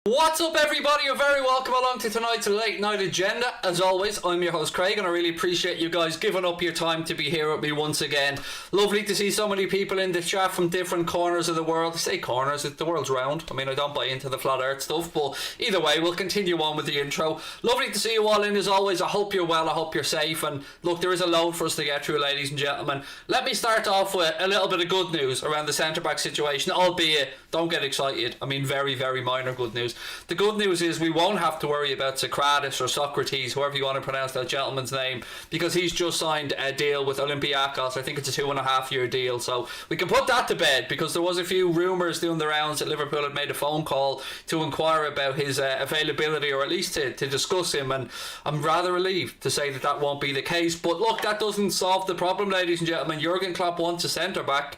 What's up, everybody? You're very welcome along to tonight's late night agenda. As always, I'm your host Craig, and I really appreciate you guys giving up your time to be here with me once again. Lovely to see so many people in the chat from different corners of the world. I say corners, the world's round. I mean, I don't buy into the flat earth stuff, but either way, we'll continue on with the intro. Lovely to see you all in as always. I hope you're well, I hope you're safe, and look, there is a load for us to get through, ladies and gentlemen. Let me start off with a little bit of good news around the centre-back situation, albeit, don't get excited, I mean very, very minor good news. The good news is we won't have to worry about Socrates or Socrates, whoever you want to pronounce that gentleman's name, because he's just signed a deal with Olympiacos. I think it's a 2.5 year deal, so we can put that to bed, because there was a few rumours doing the rounds that Liverpool had made a phone call to inquire about his availability, or at least to discuss him, and I'm rather relieved to say that that won't be the case. But look, that doesn't solve the problem, ladies and gentlemen. Jurgen Klopp wants a centre-back,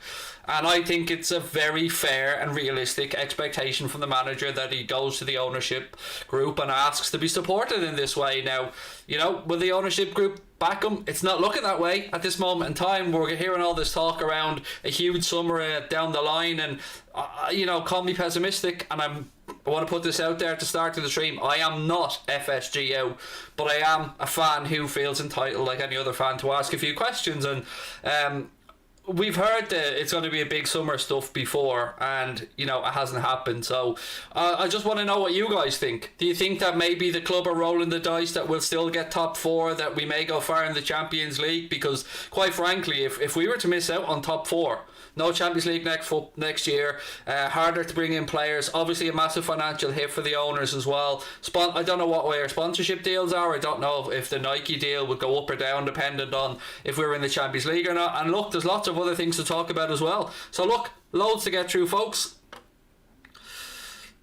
and I think it's a very fair and realistic expectation from the manager that he goes to the ownership group and asks to be supported in this way. Now, you know, will the ownership group back him? It's not looking that way at this moment in time. We're hearing all this talk around a huge summer down the line, and you know, call me pessimistic, and I want to put this out there to start to the stream. I am not FSG out, but I am a fan who feels entitled, like any other fan, to ask a few questions. And we've heard that it's going to be a big summer stuff before, and you know, it hasn't happened. So I just want to know what you guys think. Do you think that maybe the club are rolling the dice that we'll still get top four, that we may go far in the Champions League? Because quite frankly, if we were to miss out on top four, no Champions League next year, harder to bring in players, obviously a massive financial hit for the owners as well. I don't know what way our sponsorship deals are. I don't know if the Nike deal would go up or down dependent on if we're in the Champions League or not. And look, there's lots of other things to talk about as well. So look, loads to get through, folks.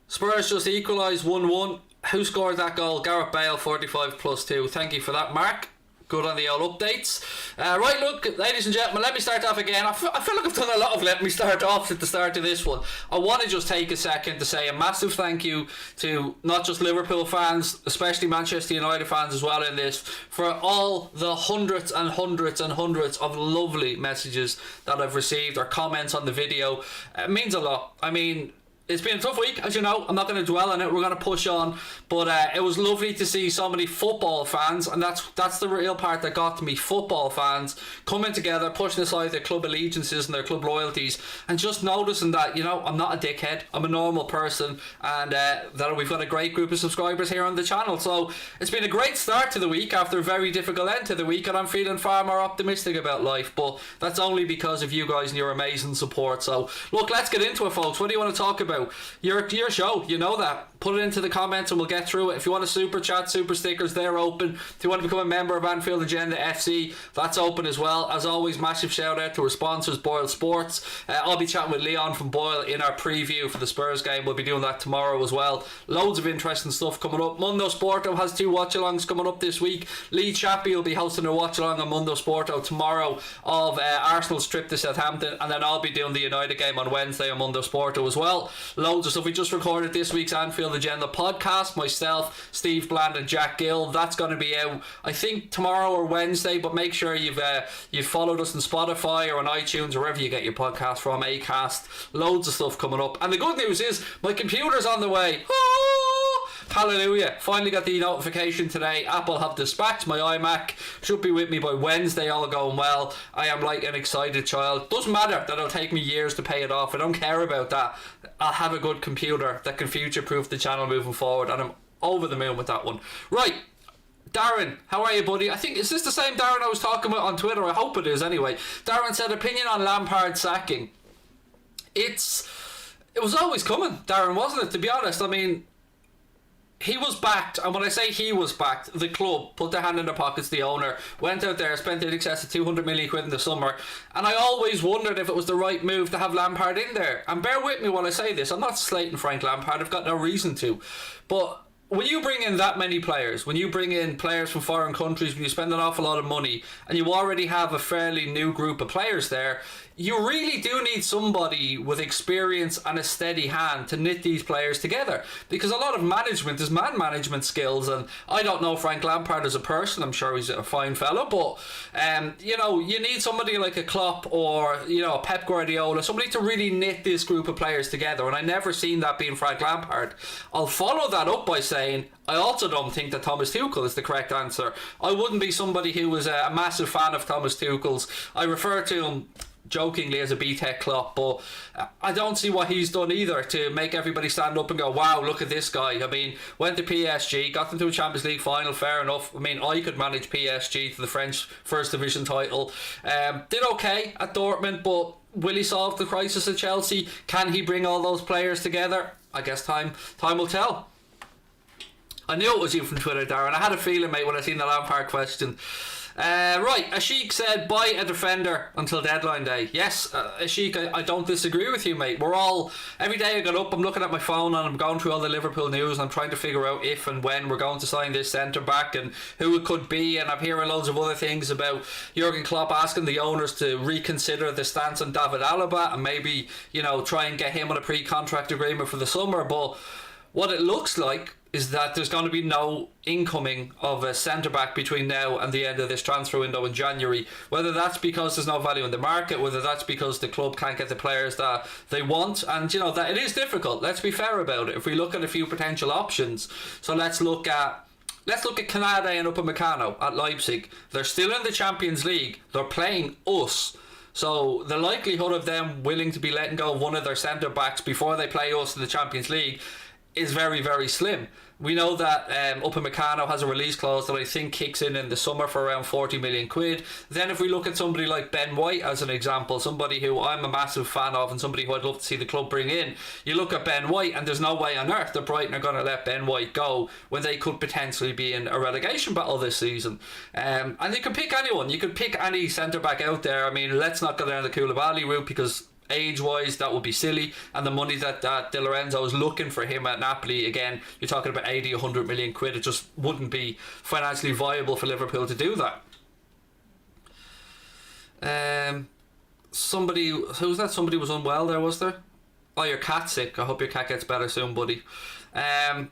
Spurs just equalised 1-1. Who scored that goal? Gareth Bale, 45+2. Thank you for that, Mark. Good on the old updates. Right, look, ladies and gentlemen, let me start off again. I feel like I've done a lot of let me start off at the start of this one. I want to just take a second to say a massive thank you to not just Liverpool fans, especially Manchester United fans as well in this, for all the hundreds and hundreds and hundreds of lovely messages that I've received, or comments on the video. It means a lot. I mean, it's been a tough week, as you know. I'm not going to dwell on it. We're going to push on. But it was lovely to see so many football fans, and that's the real part that got to me. Football fans coming together, pushing aside their club allegiances and their club loyalties, and just noticing that, you know, I'm not a dickhead. I'm a normal person, and that we've got a great group of subscribers here on the channel. So it's been a great start to the week after a very difficult end to the week, and I'm feeling far more optimistic about life. But that's only because of you guys and your amazing support. So look, let's get into it, folks. What do you want to talk about? Your show, you know that. Put it into the comments and we'll get through it. If you want to super chat, super stickers, they're open. If you want to become a member of Anfield Agenda FC, that's open as well. As always, massive shout out to our sponsors, Boyle Sports. I'll be chatting with Leon from Boyle in our preview for the Spurs game. We'll be doing that tomorrow as well. Loads of interesting stuff coming up. Mundo Sporto has 2 watch-alongs coming up this week. Lee Chappie will be hosting a watch-along on Mundo Sporto tomorrow of Arsenal's trip to Southampton, and then I'll be doing the United game on Wednesday on Mundo Sporto as well. Loads of stuff. We just recorded this week's Anfield Agenda podcast, myself, Steve Bland and Jack Gill. That's going to be out, I think, tomorrow or Wednesday, but make sure you've followed us on Spotify or on iTunes, or wherever you get your podcast from, Acast. Loads of stuff coming up. And the good news is my computer's on the way. Hallelujah. Finally got the notification today. Apple have dispatched my iMac. Should be with me by Wednesday, all going well. I am like an excited child. Doesn't matter that it'll take me years to pay it off. I don't care about that. I'll have a good computer that can future-proof the channel moving forward, and I'm over the moon with that one. Right. Darren, how are you, buddy? I think, is this the same Darren I was talking about on Twitter? I hope it is anyway. Darren said, opinion on Lampard sacking. It was always coming, Darren, wasn't it? To be honest, I mean, he was backed, and when I say he was backed, the club put their hand in their pockets, the owner went out there, spent in excess of 200 million quid in the summer, and I always wondered if it was the right move to have Lampard in there. And bear with me while I say this, I'm not slating Frank Lampard, I've got no reason to, but when you bring in that many players, when you bring in players from foreign countries, when you spend an awful lot of money and you already have a fairly new group of players there, you really do need somebody with experience and a steady hand to knit these players together, because a lot of management is man management skills, and I don't know Frank Lampard as a person. I'm sure he's a fine fellow, but you know, you need somebody like a Klopp or, you know, Pep Guardiola, somebody to really knit this group of players together, and I never seen that being Frank Lampard. I'll follow that up by saying I also don't think that Thomas Tuchel is the correct answer. I wouldn't be somebody who was a massive fan of Thomas Tuchel's. I refer to him jokingly as a BTEC Klopp, but I don't see what he's done either to make everybody stand up and go, wow, look at this guy. I mean, went to PSG, got them to a Champions League final, fair enough. I mean, I could manage PSG to the French First Division title. Did okay at Dortmund, but will he solve the crisis at Chelsea? Can he bring all those players together? I guess time will tell. I knew it was you from Twitter, Darren. I had a feeling, mate, when I seen the Lampard question. Right, Ashik said buy a defender until deadline day. Yes, Ashik, I don't disagree with you, mate. We're all, every day I get up, I'm looking at my phone and I'm going through all the Liverpool news and I'm trying to figure out if and when we're going to sign this centre back and who it could be, and I'm hearing loads of other things about Jurgen Klopp asking the owners to reconsider the stance on David Alaba and maybe, you know, try and get him on a pre-contract agreement for the summer. But what it looks like is that there's going to be no incoming of a centre-back between now and the end of this transfer window in January. Whether that's because there's no value in the market, whether that's because the club can't get the players that they want, and you know that it is difficult. Let's be fair about it. If we look at a few potential options, so let's look at Canade and Upamecano at Leipzig. They're still in the Champions League. They're playing us. So the likelihood of them willing to be letting go of one of their centre-backs before they play us in the Champions League is very, very slim. We know that Upamecano has a release clause that I think kicks in the summer for around 40 million quid. Then if we look at somebody like Ben White as an example, somebody who I'm a massive fan of and somebody who I'd love to see the club bring in, you look at Ben White and there's no way on earth that Brighton are going to let Ben White go when they could potentially be in a relegation battle this season. And you could pick anyone. You could pick any centre-back out there. I mean, let's not go down the Koulibaly route because age-wise that would be silly, and the money that Di Lorenzo is looking for him at Napoli, again, you're talking about 80, 100 million quid. It just wouldn't be financially viable for Liverpool to do that. Somebody was unwell there, was there? Oh, your cat's sick. I hope your cat gets better soon, buddy.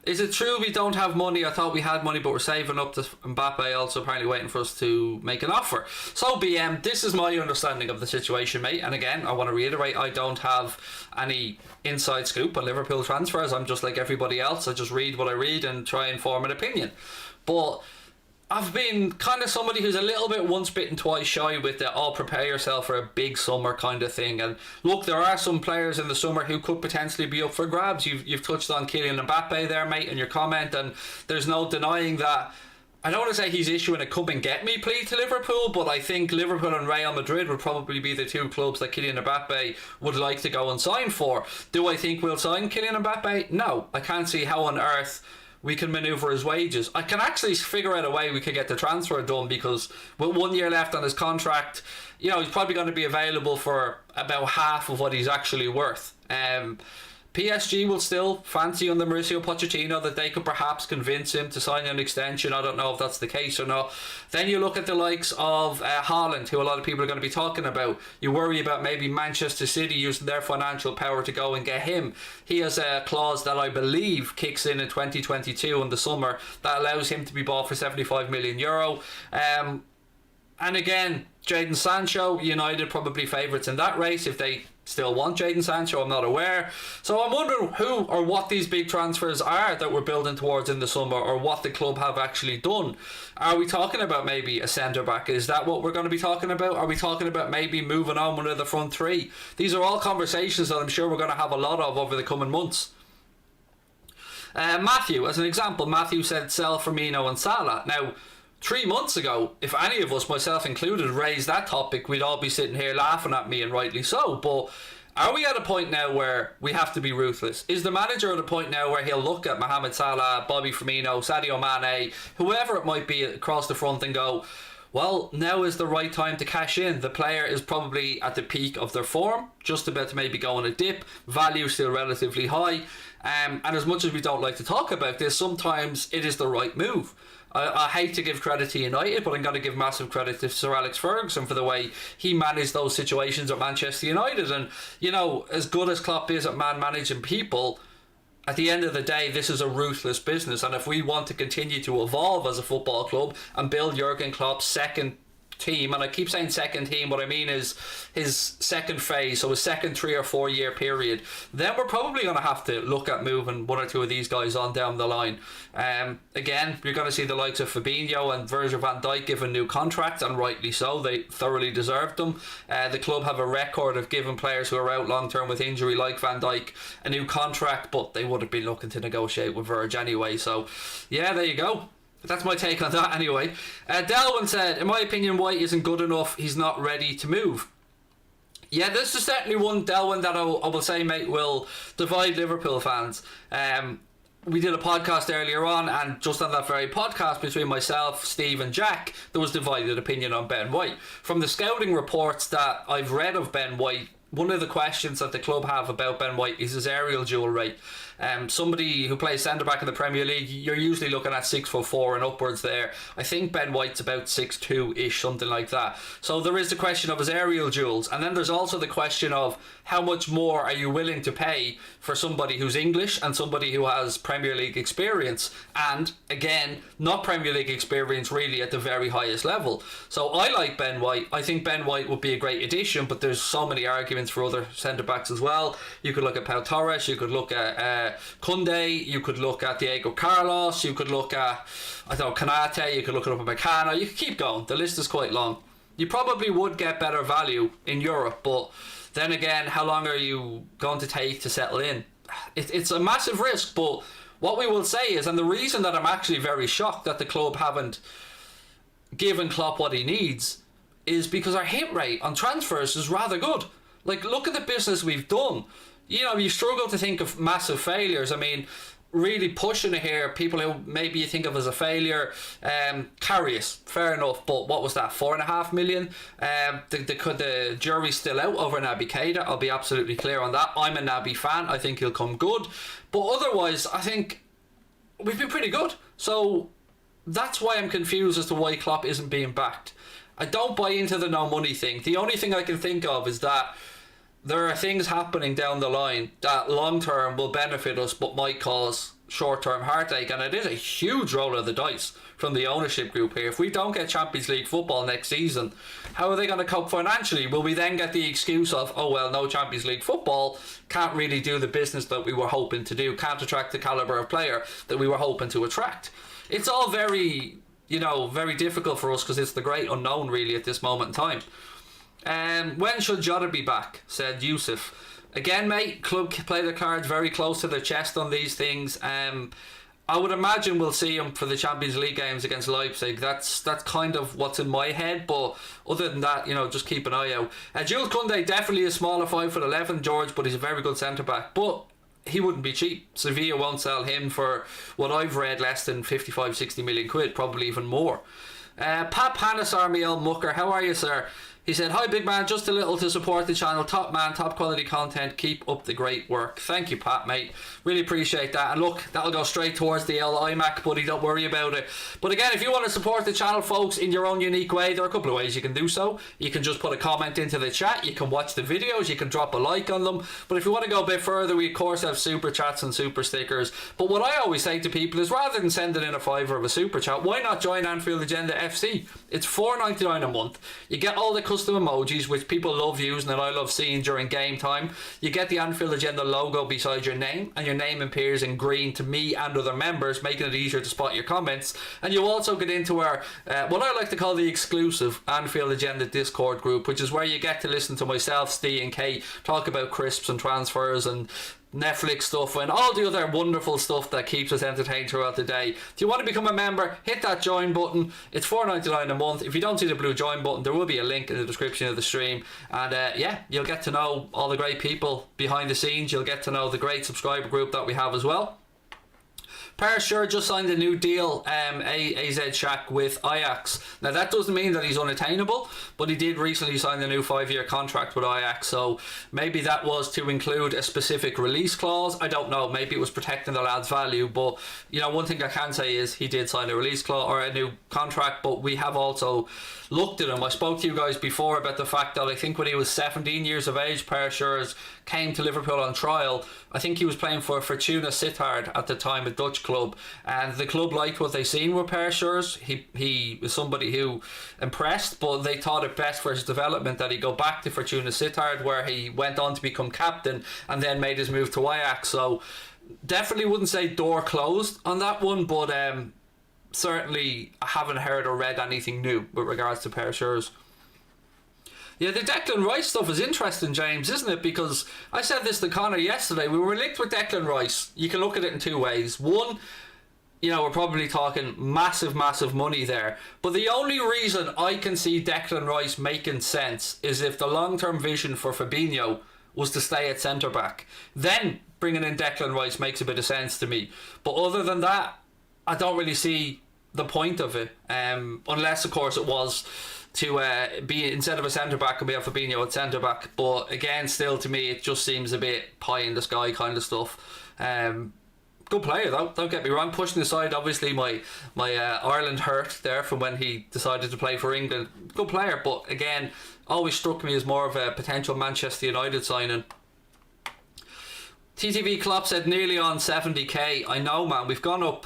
Is it true we don't have money? I thought we had money, but we're saving up to Mbappe, also apparently waiting for us to make an offer. So BM, this is my understanding of the situation, mate, and again I want to reiterate, I don't have any inside scoop on Liverpool transfers. I'm just like everybody else. I just read what I read and try and form an opinion. But I've been kind of somebody who's a little bit once bitten twice shy with the prepare yourself for a big summer kind of thing. And look, there are some players in the summer who could potentially be up for grabs. You've touched on Kylian Mbappe there, mate, in your comment, and there's no denying that. I don't want to say he's issuing a come and get me plea to Liverpool, but I think Liverpool and Real Madrid would probably be the two clubs that Kylian Mbappe would like to go and sign for. Do I think we'll sign Kylian Mbappe? No. I can't see how on earth we can manoeuvre his wages. I can actually figure out a way we could get the transfer done, because with 1 year left on his contract, you know, he's probably going to be available for about half of what he's actually worth. PSG will still fancy under Mauricio Pochettino that they could perhaps convince him to sign an extension. I don't know if that's the case or not. Then you look at the likes of Haaland, who a lot of people are going to be talking about. You worry about maybe Manchester City using their financial power to go and get him. He has a clause that I believe kicks in 2022 in the summer that allows him to be bought for €75 million. And again, Jadon Sancho, United probably favourites in that race if they still want Jadon Sancho. I'm not aware. So I'm wondering who or what these big transfers are that we're building towards in the summer, or what the club have actually done. Are we talking about maybe a centre-back? Is that what we're going to be talking about? Are we talking about maybe moving on one of the front three? These are all conversations that I'm sure we're going to have a lot of over the coming months. Matthew, as an example, Matthew said sell Firmino and Salah. Now, 3 months ago, if any of us, myself included, raised that topic, we'd all be sitting here laughing at me, and rightly so. But are we at a point now where we have to be ruthless? Is the manager at a point now where he'll look at Mohamed Salah, Bobby Firmino, Sadio Mane, whoever it might be across the front, and go, Well, now is the right time to cash in. The player is probably at the peak of their form, just about to maybe go on a dip. Value still relatively high. And as much as we don't like to talk about this, sometimes it is the right move. I hate to give credit to United, but I'm going to give massive credit to Sir Alex Ferguson for the way he managed those situations at Manchester United. And, you know, as good as Klopp is at managing people, at the end of the day, this is a ruthless business, and if we want to continue to evolve as a football club and build Jurgen Klopp's second team, and I keep saying second team, what I mean is his second phase, so his second 3 or 4 year period, then we're probably going to have to look at moving one or two of these guys on down the line. Again, you're going to see the likes of Fabinho and Virgil van Dijk given new contracts, and rightly so. They thoroughly deserved them. The club have a record of giving players who are out long term with injury, like Van Dijk, a new contract, but they would have been looking to negotiate with Virg anyway. So yeah, there you go. That's my take on that anyway. Delwyn said, in my opinion, White isn't good enough. He's not ready to move. Yeah, this is certainly one, Delwyn, that I will say, mate, will divide Liverpool fans. We did a podcast earlier on, and just on that very podcast between myself, Steve and Jack, there was divided opinion on Ben White. From the scouting reports that I've read of Ben White, one of the questions that the club have about Ben White is his aerial duel rate. Somebody who plays centre-back in the Premier League, you're usually looking at 6'4" and upwards there. I think Ben White's about 6'2"-ish, something like that. So there is the question of his aerial duels, and then there's also the question of how much more are you willing to pay for somebody who's English and somebody who has Premier League experience, and again, not Premier League experience really at the very highest level. So I like Ben White. I think Ben White would be a great addition, but there's so many arguments for other centre-backs as well. You could look at Pau Torres, you could look at Koundé, you could look at Diego Carlos, you could look at, I don't know, Kanate, you could look at Upamecano, you could keep going. The list is quite long. You probably would get better value in Europe, but then again, how long are you going to take to settle in? It's a massive risk, but what we will say is, and the reason that I'm actually very shocked that the club haven't given Klopp what he needs, is because our hit rate on transfers is rather good. Like, look at the business we've done. You know, you struggle to think of massive failures. I mean, really pushing it here, people who maybe you think of as a failure, Karius, fair enough, but what was that, 4.5 million? The jury's still out over Naby Keita, I'll be absolutely clear on that. I'm a Naby fan, I think he'll come good, but otherwise I think we've been pretty good. So that's why I'm confused as to why Klopp isn't being backed. I don't buy into the no money thing. The only thing I can think of is that there are things happening down the line that long term will benefit us but might cause short term heartache, and it is a huge roll of the dice from the ownership group here. If we don't get Champions League football next season, how are they going to cope financially? Will we then get the excuse of, oh well, no Champions League football, can't really do the business that we were hoping to do, can't attract the calibre of player that we were hoping to attract? It's all very, you know, very difficult for us because it's the great unknown really at this moment in time. When should Jota be back? Said Yusuf. Again, mate, club play their cards very close to their chest on these things. I would imagine we'll see him for the Champions League games against Leipzig. That's kind of what's in my head, but other than that, you know, just keep an eye out. Jules Koundé definitely a smaller 5'11", George, but he's a very good centre back. But he wouldn't be cheap. Sevilla won't sell him for what I've read less than 55-60 million quid, probably even more. Pap Hannes Armiel Mucker, how are you, sir? He said, hi big man, just a little to support the channel. Top man, top quality content. Keep up the great work. Thank you, Pat, mate. Really appreciate that. And look, that'll go straight towards the iMac, buddy. Don't worry about it. But again, if you want to support the channel, folks, in your own unique way, there are a couple of ways you can do so. You can just put a comment into the chat. You can watch the videos. You can drop a like on them. But if you want to go a bit further, we of course have super chats and super stickers. But what I always say to people is, rather than sending in a fiver of a super chat, why not join Anfield Agenda FC? It's $4.99 a month. You get all the custom emojis which people love using and I love seeing during game time. You get the Anfield Agenda logo beside your name, and your name appears in green to me and other members, making it easier to spot your comments. And you also get into our what I like to call the exclusive Anfield Agenda Discord group, which is where you get to listen to myself, Steve and Kate talk about crisps and transfers and Netflix stuff and all the other wonderful stuff that keeps us entertained throughout the day. If you want to become a member, hit that join button. It's $4.99 a month. If you don't see the blue join button, there will be a link in the description of the stream, and yeah, you'll get to know all the great people behind the scenes. You'll get to know the great subscriber group that we have as well. Per sure just signed a new deal, AZ Shaq, with Ajax. Now that doesn't mean that he's unattainable, but he did recently sign a new 5-year contract with Ajax, so maybe that was to include a specific release clause. I don't know, maybe it was protecting the lad's value, but you know, one thing I can say is he did sign a release clause or a new contract, but we have also looked at him. I spoke to you guys before about the fact that I think when he was 17 years of age, Per Schuurs came to Liverpool on trial. I think he was playing for Fortuna Sittard at the time, a Dutch club, and the club liked what they seen with Per Schuurs. He was somebody who impressed, but they thought it best for his development that he go back to Fortuna Sittard, where he went on to become captain and then made his move to Ajax. So definitely wouldn't say door closed on that one, but certainly I haven't heard or read anything new with regards to Per Schuurs. Yeah, the Declan Rice stuff is interesting, James, isn't it? Because I said this to Connor yesterday. We were linked with Declan Rice. You can look at it in two ways. One, you know, we're probably talking massive money there. But the only reason I can see Declan Rice making sense is if the long-term vision for Fabinho was to stay at centre-back. Then bringing in Declan Rice makes a bit of sense to me. But other than that, I don't really see the point of it. Unless, of course, it was to be, instead of a centre-back, and be a Fabinho at centre-back. But again, still to me, it just seems a bit pie in the sky kind of stuff. Good player though, don't get me wrong. Pushing aside obviously my Ireland hurt there from when he decided to play for England. Good player, but again, always struck me as more of a potential Manchester United signing. TTV Klopp said nearly on 70k. I know, man, we've gone up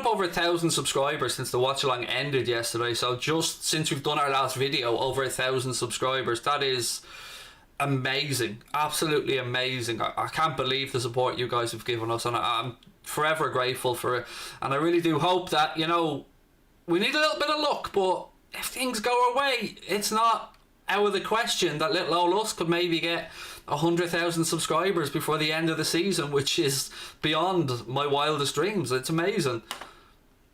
over 1,000 subscribers since the watch along ended yesterday. So just since we've done our last video, over 1,000 subscribers. That is amazing, absolutely amazing. I can't believe the support you guys have given us, and I'm forever grateful for it. And I really do hope that, you know, we need a little bit of luck, but if things go our way, it's not out of the question that little old us could maybe get 100,000 subscribers before the end of the season, which is beyond my wildest dreams. It's amazing.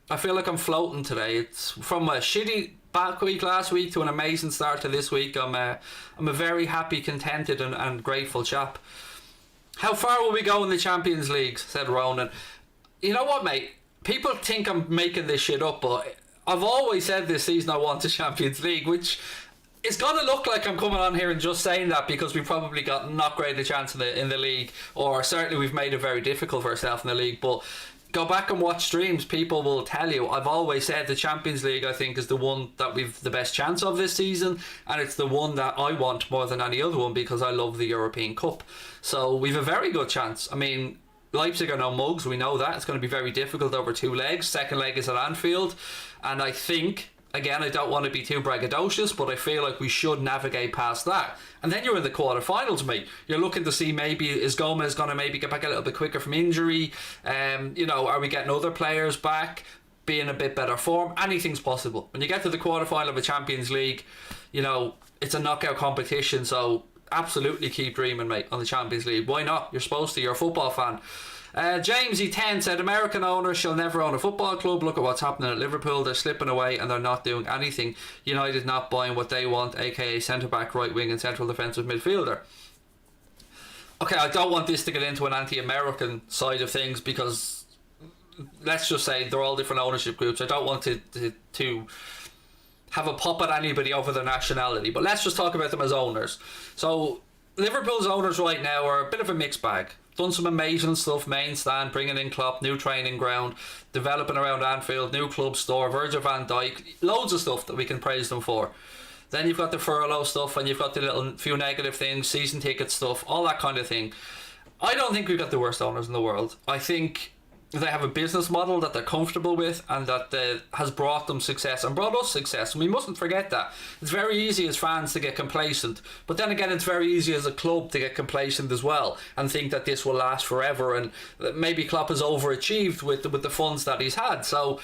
I feel like I'm floating today. It's from a shitty back week last week to an amazing start to this week. I'm a very happy, contented and grateful chap. How far will we go in the Champions League, said Ronan. You know what, mate? People think I'm making this shit up, but I've always said this season I want the Champions League, which it's going to look like I'm coming on here and just saying that because we've probably got not great a chance in the league, or certainly we've made it very difficult for ourselves in the league. But go back and watch streams, people will tell you I've always said the Champions League, I think, is the one that we've the best chance of this season, and it's the one that I want more than any other one because I love the European Cup. So we've a very good chance. I mean, Leipzig are no mugs, we know that. It's going to be very difficult over two legs. Second leg is at Anfield, and I think, again, I don't want to be too braggadocious, but I feel like we should navigate past that. And then you're in the quarterfinals, mate. You're looking to see maybe is Gomez going to maybe get back a little bit quicker from injury? You know, are we getting other players back, be in a bit better form? Anything's possible. When you get to the quarterfinal of a Champions League, you know, it's a knockout competition, so absolutely keep dreaming, mate, on the Champions League. Why not? You're supposed to. You're a football fan. James E10 said American owners shall never own a football club. Look at what's happening at Liverpool. They're slipping away and they're not doing anything. United not buying what they want, aka centre back, right wing and central defensive midfielder. Okay, I don't want this to get into an anti-American side of things because let's just say they're all different ownership groups. I don't want to have a pop at anybody over their nationality, but let's just talk about them as owners. So Liverpool's owners right now are a bit of a mixed bag. Done some amazing stuff, main stand, bringing in Klopp, new training ground, developing around Anfield, new club store, Virgil van Dijk, loads of stuff that we can praise them for. Then you've got the furlough stuff, and you've got the little few negative things, season ticket stuff, all that kind of thing. I don't think we've got the worst owners in the world. I think they have a business model that they're comfortable with and that has brought them success and brought us success, and we mustn't forget that. It's very easy as fans to get complacent, but then again it's very easy as a club to get complacent as well and think that this will last forever, and maybe Klopp has overachieved with the funds that he's had. So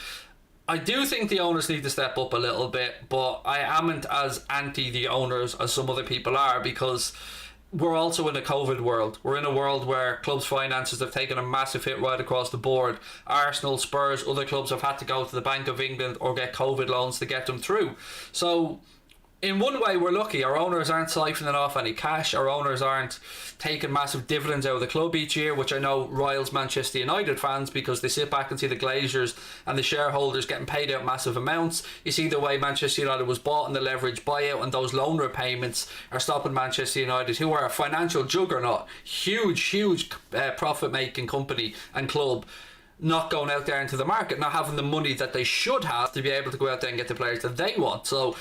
I do think the owners need to step up a little bit, but I amn't as anti the owners as some other people are, because we're also in a COVID world. We're in a world where clubs' finances have taken a massive hit right across the board. Arsenal, Spurs, other clubs have had to go to the Bank of England or get COVID loans to get them through. So in one way, we're lucky. Our owners aren't siphoning off any cash. Our owners aren't taking massive dividends out of the club each year, which I know riles Manchester United fans because they sit back and see the Glazers and the shareholders getting paid out massive amounts. You see the way Manchester United was bought and the leverage buyout, and those loan repayments are stopping Manchester United, who are a financial juggernaut, huge profit-making company and club, not going out there into the market, not having the money that they should have to be able to go out there and get the players that they want. So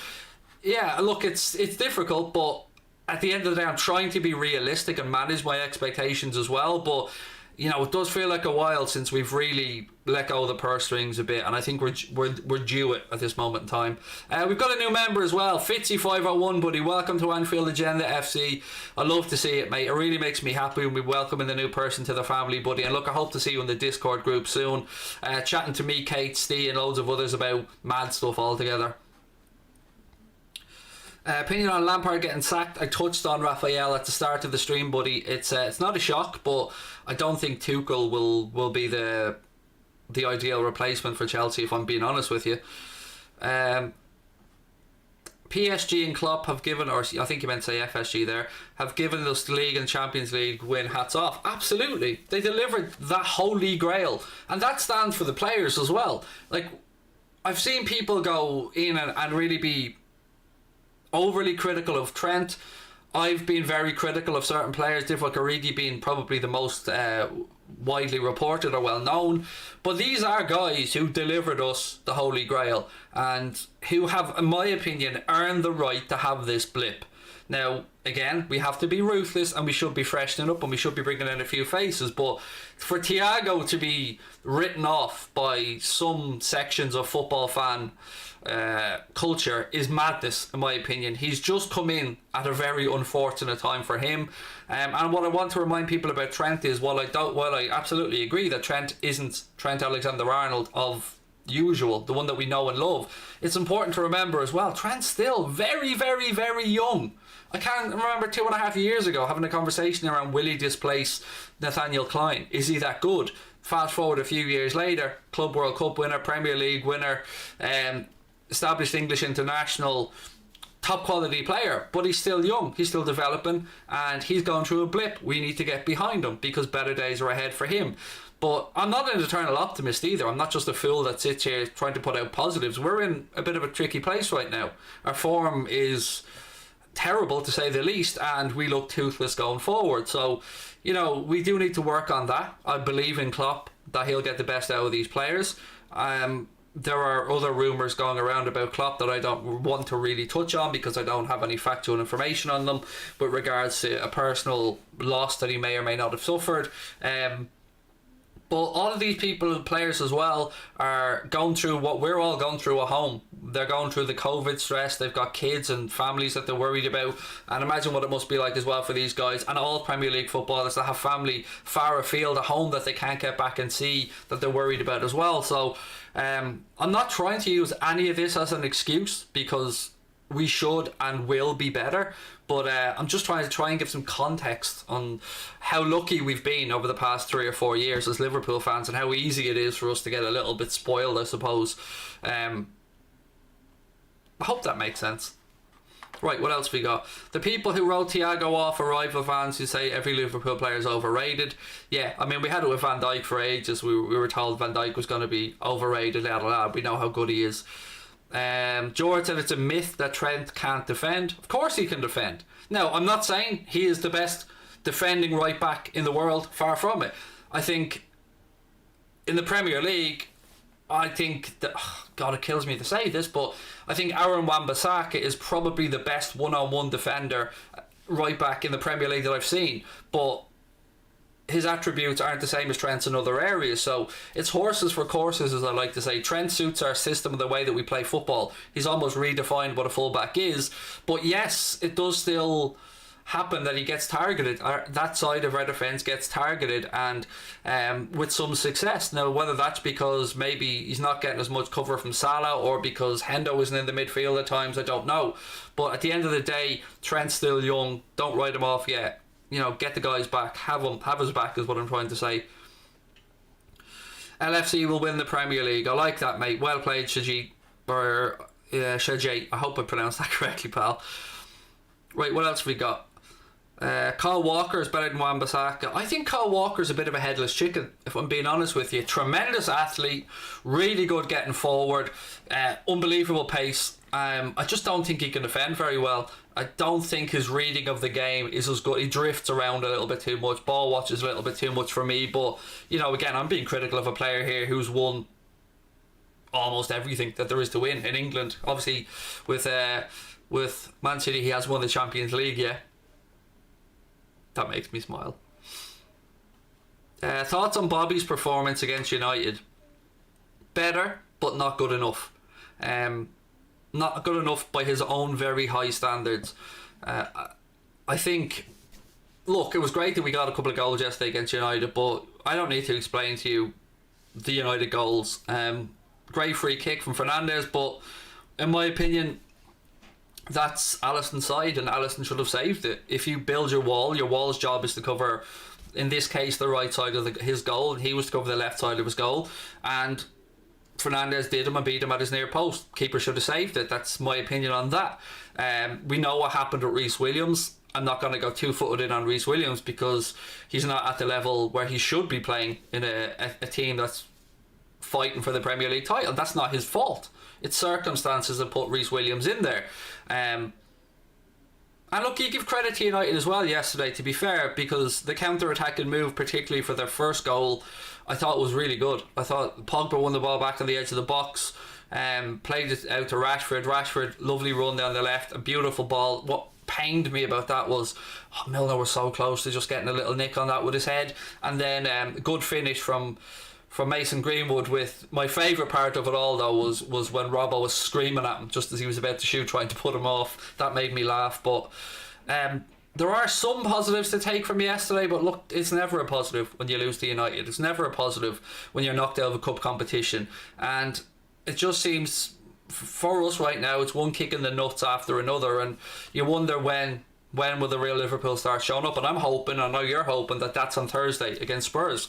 yeah, look, it's difficult, but at the end of the day, I'm trying to be realistic and manage my expectations as well. But you know, it does feel like a while since we've really let go of the purse strings a bit, and I think we're due it at this moment in time. We've got a new member as well, Fitzy501, buddy. Welcome to Anfield Agenda FC. I love to see it, mate. It really makes me happy when we welcome in the new person to the family, buddy. And look, I hope to see you in the Discord group soon, chatting to me, Kate, Steve, and loads of others about mad stuff altogether. Opinion on Lampard getting sacked. I touched on Raphael at the start of the stream, buddy. It's not a shock, but I don't think Tuchel will be the ideal replacement for Chelsea, if I'm being honest with you. PSG and Klopp have given, or I think you meant to say FSG there, have given us the league and Champions League win. Hats off. Absolutely. They delivered that holy grail, and that stands for the players as well. Like, I've seen people go in and really be overly critical of Trent. I've been very critical of certain players, Divock Origi being probably the most widely reported or well known, but these are guys who delivered us the holy grail and who have, in my opinion, earned the right to have this blip. Now, again, we have to be ruthless and we should be freshening up and we should be bringing in a few faces, but for Thiago to be written off by some sections of football fan culture is madness, in my opinion. He's just come in at a very unfortunate time for him, and what I want to remind people about Trent is, while I absolutely agree that Trent isn't Trent Alexander-Arnold of usual, the one that we know and love, it's important to remember as well, Trent's still very young. I can't remember 2.5 years ago having a conversation around, will he displace Nathaniel Klein? Is he that good? Fast forward a few years later, Club World Cup winner, Premier League winner, established English international, top quality player, but he's still young, he's still developing, and he's gone through a blip. We need to get behind him because better days are ahead for him. But I'm not an eternal optimist either. I'm not just a fool that sits here trying to put out positives. We're in a bit of a tricky place right now. Our form is terrible, to say the least, and we look toothless going forward. So, you know, we do need to work on that. I believe in Klopp that he'll get the best out of these players. There are other rumours going around about Klopp that I don't want to really touch on because I don't have any factual information on them with regards to a personal loss that he may or may not have suffered. But all of these people and players as well are going through what we're all going through at home. They're going through the COVID stress. They've got kids and families that they're worried about. And imagine what it must be like as well for these guys and all Premier League footballers that have family far afield at home that they can't get back and see, that they're worried about as well. So I'm not trying to use any of this as an excuse because we should and will be better. But I'm just trying and give some context on how lucky we've been over the past 3 or 4 years as Liverpool fans and how easy it is for us to get a little bit spoiled, I suppose. I hope that makes sense. Right, what else we got? The people who wrote Thiago off are rival fans who say every Liverpool player is overrated. Yeah, I mean, we had it with Van Dijk for ages. We were told Van Dijk was going to be overrated. We know how good he is. George said it's a myth that Trent can't defend. Of course he can defend. Now, I'm not saying he is the best defending right back in the world, far from it. I think in the Premier League, I think that, God, it kills me to say this, but I think AREN Wan-Bissaka is probably the best one-on-one defender right back in the Premier League that I've seen, but his attributes aren't the same as Trent's in other areas. So it's horses for courses, as I like to say. Trent suits our system and the way that we play football. He's almost redefined what a fullback is. But yes, it does still happen that he gets targeted. That side of our defence gets targeted, and with some success. Now, whether that's because maybe he's not getting as much cover from Salah or because Hendo isn't in the midfield at times, I don't know. But at the end of the day, Trent's still young. Don't write him off yet. You know, get the guys back, have his back is what I'm trying to say. LFC will win the Premier League. I like that, mate. Well played, Shajit. Shajay. I hope I pronounced that correctly, pal. Right, what else have we got? Kyle Walker is better than Wan-Bissaka. I think Kyle Walker's a bit of a headless chicken, if I'm being honest with you. Tremendous athlete, really good getting forward, unbelievable pace. I just don't think he can defend very well. I don't think his reading of the game is as good. He drifts around a little bit too much. Ball watches a little bit too much for me. But, you know, again, I'm being critical of a player here who's won almost everything that there is to win in England. Obviously, with Man City, he has won the Champions League, yeah. That makes me smile. Thoughts on Bobby's performance against United? Better, but not good enough. Not good enough by his own very high standards. I think, look, it was great that we got a couple of goals yesterday against United, but I don't need to explain to you the United goals. Great free kick from Fernandes, but in my opinion, that's Alisson's side, and Alisson should have saved it. If you build your wall's job is to cover, in this case, the right side of his goal, and he was to cover the left side of his goal, and Fernandes did him and beat him at his near post. Keeper should have saved it. That's my opinion on that. We know what happened with Reece Williams. I'm not going to go two-footed in on Reece Williams because he's not at the level where he should be playing in a team that's fighting for the Premier League title. That's not his fault. It's circumstances that put Reece Williams in there. And look, you give credit to United as well yesterday, to be fair, because the counter-attacking move, particularly for their first goal, I thought was really good. I thought Pogba won the ball back on the edge of the box, played it out to Rashford. Rashford, lovely run down the left, a beautiful ball. What pained me about that was Milner was so close to just getting a little nick on that with his head. And then good finish from Mason Greenwood. With my favourite part of it all though was when Robbo was screaming at him just as he was about to shoot, trying to put him off. That made me laugh. But there are some positives to take from yesterday, but look, it's never a positive when you lose to United. It's never a positive when you're knocked out of a cup competition, and it just seems for us right now it's one kick in the nuts after another, and you wonder when will the real Liverpool start showing up. And I'm hoping, I know you're hoping, that that's on Thursday against Spurs.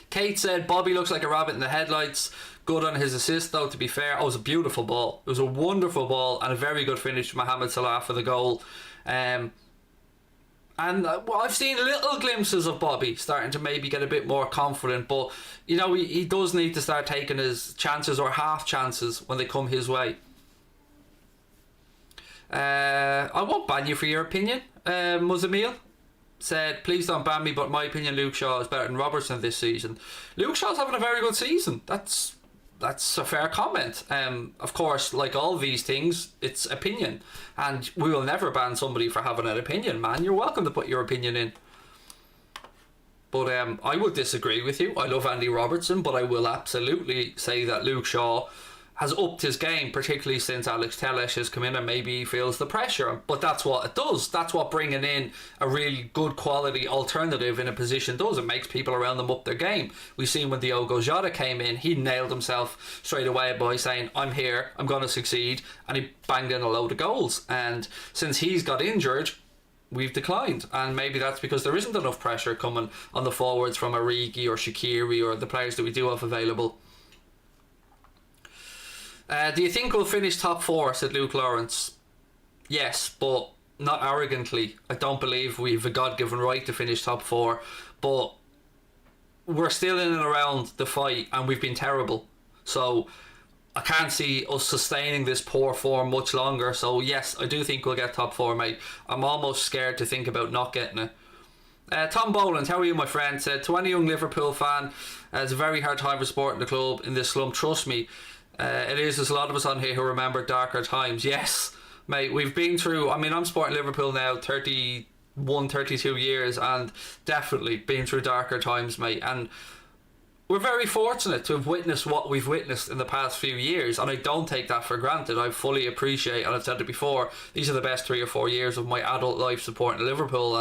Kate said Bobby looks like a rabbit in the headlights. Good on his assist though, to be fair. Oh, it was a beautiful ball. It was a wonderful ball and a very good finish from Mohamed Salah for the goal. And I've seen little glimpses of Bobby starting to maybe get a bit more confident, but you know, he does need to start taking his chances, or half chances, when they come his way. I won't ban you for your opinion. Muzamil said, please don't ban me, but in my opinion Luke Shaw is better than Robertson this season. Luke Shaw's having a very good season. That's a fair comment. Of course, like all these things, it's opinion, and we will never ban somebody for having an opinion, man. You're welcome to put your opinion in. But I would disagree with you. I love Andy Robertson, but I will absolutely say that Luke Shaw has upped his game, particularly since Alex Telles has come in, and maybe he feels the pressure. But that's what it does. That's what bringing in a really good quality alternative in a position does. It makes people around them up their game. We've seen when Diogo Jota came in, he nailed himself straight away by saying, I'm here, I'm going to succeed, and he banged in a load of goals. And since he's got injured, we've declined, and maybe that's because there isn't enough pressure coming on the forwards from Origi or Shaqiri or the players that we do have available. Do you think we'll finish top four, said Luke Lawrence? Yes, but not arrogantly. I don't believe we've a God-given right to finish top four, but we're still in and around the fight, and we've been terrible. So I can't see us sustaining this poor form much longer. So yes, I do think we'll get top four, mate. I'm almost scared to think about not getting it. Tom Boland, how are you, my friend? Said, to any young Liverpool fan, it's a very hard time for supporting the club in this slump. Trust me, it is. There's a lot of us on here who remember darker times. Yes, mate, we've been through, I mean, I'm supporting Liverpool now 31, 32 years, and definitely been through darker times, mate. And we're very fortunate to have witnessed what we've witnessed in the past few years, and I don't take that for granted. I fully appreciate, and I've said it before, these are the best 3 or 4 years of my adult life supporting Liverpool,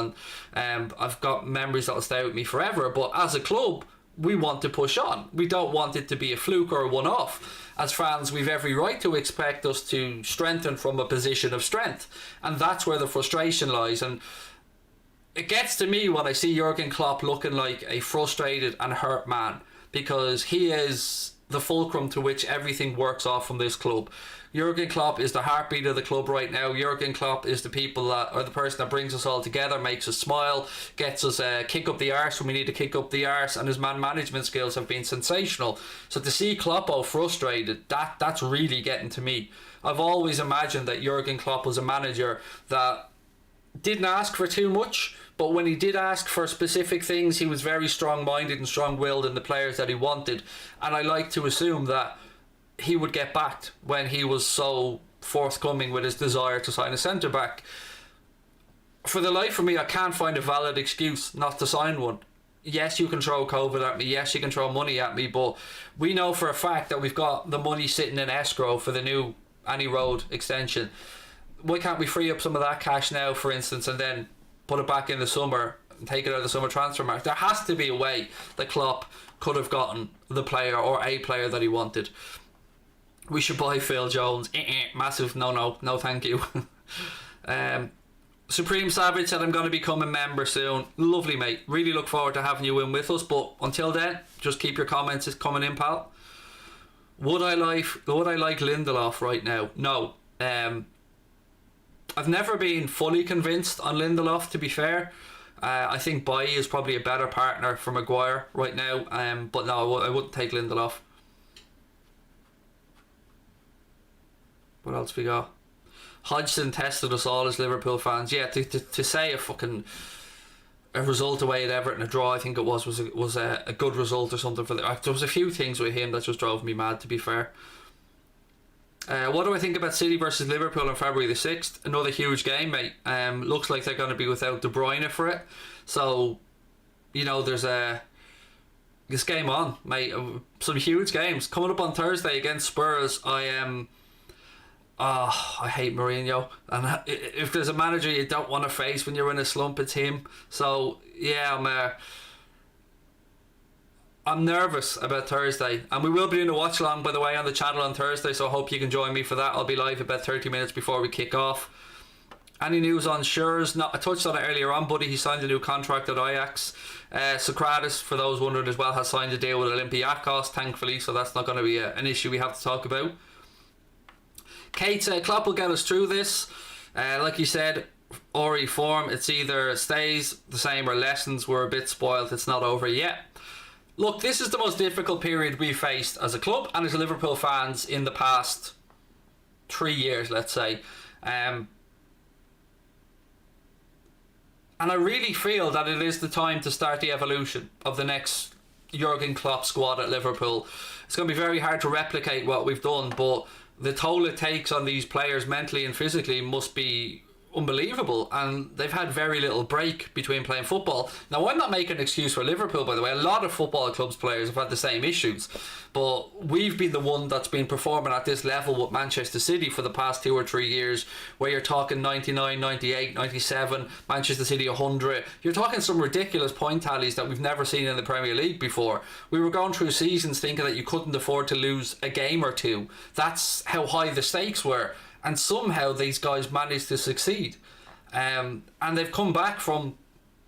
and I've got memories that'll stay with me forever. But as a club, we want to push on. We don't want it to be a fluke or a one-off. As fans, we've every right to expect us to strengthen from a position of strength, and that's where the frustration lies. And it gets to me when I see Jurgen Klopp looking like a frustrated and hurt man, because he is the fulcrum to which everything works off from this club. Jurgen Klopp is the heartbeat of the club right now. Jurgen Klopp is the the person that brings us all together, makes us smile, gets us kick up the arse when we need to kick up the arse, and his man management skills have been sensational. So to see Kloppo frustrated, that's really getting to me. I've always imagined that Jurgen Klopp was a manager that didn't ask for too much, but when he did ask for specific things, he was very strong-minded and strong-willed in the players that he wanted. And I like to assume that he would get backed when he was so forthcoming with his desire to sign a centre-back. For the life of me, I can't find a valid excuse not to sign one. Yes, you can throw COVID at me. Yes, you can throw money at me. But we know for a fact that we've got the money sitting in escrow for the new Annie Road extension. Why can't we free up some of that cash now, for instance, and then put it back in the summer and take it out of the summer transfer market? There has to be a way that Klopp could have gotten the player or a player that he wanted. We should buy Phil Jones. Massive no thank you. Supreme Savage said, I'm going to become a member soon. Lovely, mate. Really look forward to having you in with us. But until then, just keep your comments coming in, pal. Would I like Lindelof right now? No. I've never been fully convinced on Lindelof, to be fair. I think Bailly is probably a better partner for Maguire right now. But no, I wouldn't take Lindelof. What else we got? Hodgson tested us all as Liverpool fans. Yeah, to say a result away at Everton, a draw I think it was a good result or something for the. There was a few things with him that just drove me mad, to be fair. What do I think about City versus Liverpool on February the 6th? Another huge game, mate. Looks like they're going to be without De Bruyne for it. So, there's this game on, mate. Some huge games coming up on Thursday against Spurs. I hate Mourinho, and if there's a manager you don't want to face when you're in a slump, it's him. So yeah, I'm nervous about Thursday, and we will be doing a watch along, by the way, on the channel on Thursday, so I hope you can join me for that. I'll be live about 30 minutes before we kick off. Any news on Schürrle? I touched on it earlier on, buddy. He signed a new contract at Ajax. Socrates, for those wondering as well, has signed a deal with Olympiacos, thankfully, so that's not going to be an issue we have to talk about. Kate said Klopp will get us through this. Like you said, Ori form, it's either stays the same or lessens. We're a bit spoiled, it's not over yet. Look, this is the most difficult period we faced as a club and as Liverpool fans in the past 3 years, let's say. And I really feel that it is the time to start the evolution of the next Jurgen Klopp squad at Liverpool. It's going to be very hard to replicate what we've done, but the toll it takes on these players mentally and physically must be unbelievable, and they've had very little break between playing football. Now, I'm not making an excuse for Liverpool, by the way. A lot of football clubs players have had the same issues, but we've been the one that's been performing at this level with Manchester City for the past 2 or 3 years, where you're talking 99, 98, 97, Manchester City 100. You're talking some ridiculous point tallies that we've never seen in the Premier League before. We were going through seasons thinking that you couldn't afford to lose a game or two. That's how high the stakes were. And somehow these guys managed to succeed. And they've come back from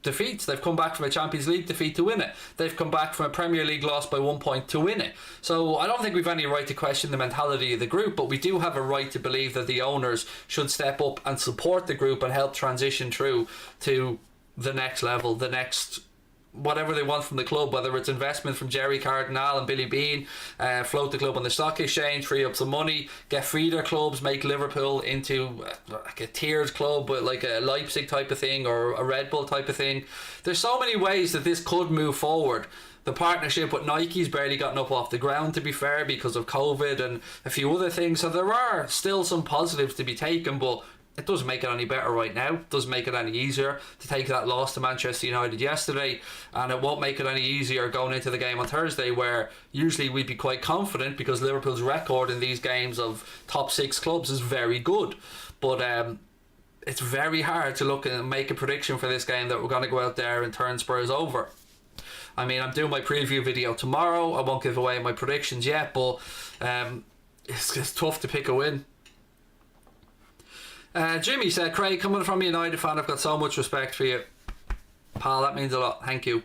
defeats. They've come back from a Champions League defeat to win it. They've come back from a Premier League loss by 1 point to win it. So I don't think we've any right to question the mentality of the group, but we do have a right to believe that the owners should step up and support the group and help transition through to the next level, the next whatever they want from the club, whether it's investment from Jerry Cardinal and Billy Bean, float the club on the stock exchange, free up some money, get feeder clubs, make Liverpool into like a tiered club, but like a Leipzig type of thing or a Red Bull type of thing. There's so many ways that this could move forward. The partnership with Nike's barely gotten up off the ground, to be fair, because of COVID and a few other things. So there are still some positives to be taken, but it doesn't make it any better right now. It doesn't make it any easier to take that loss to Manchester United yesterday, and it won't make it any easier going into the game on Thursday, where usually we'd be quite confident because Liverpool's record in these games of top 6 clubs is very good. But it's very hard to look and make a prediction for this game that we're going to go out there and turn Spurs over. I mean, I'm doing my preview video tomorrow. I won't give away my predictions yet, but it's tough to pick a win. Jimmy said, Craig, coming from a United fan, I've got so much respect for you. Pal, that means a lot. Thank you.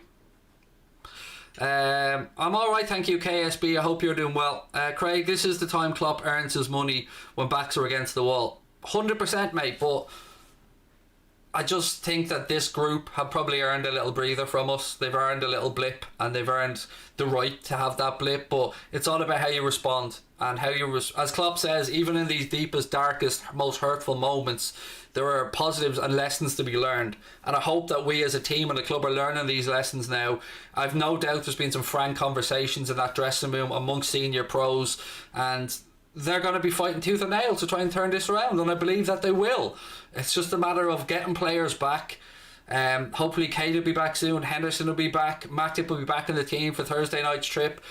I'm alright, thank you, KSB. I hope you're doing well. Craig, this is the time Klopp earns his money when backs are against the wall. 100%, mate, but I just think that this group have probably earned a little breather from us. They've earned a little blip, and they've earned the right to have that blip, but it's all about how you respond and how you as Klopp says, even in these deepest, darkest, most hurtful moments, there are positives and lessons to be learned, and I hope that we as a team and the club are learning these lessons now. I've no doubt there's been some frank conversations in that dressing room amongst senior pros, and they're going to be fighting tooth and nail to try and turn this around, and I believe that they will. It's just a matter of getting players back. Hopefully Kate will be back soon, Henderson will be back, Matip will be back in the team for Thursday night's trip.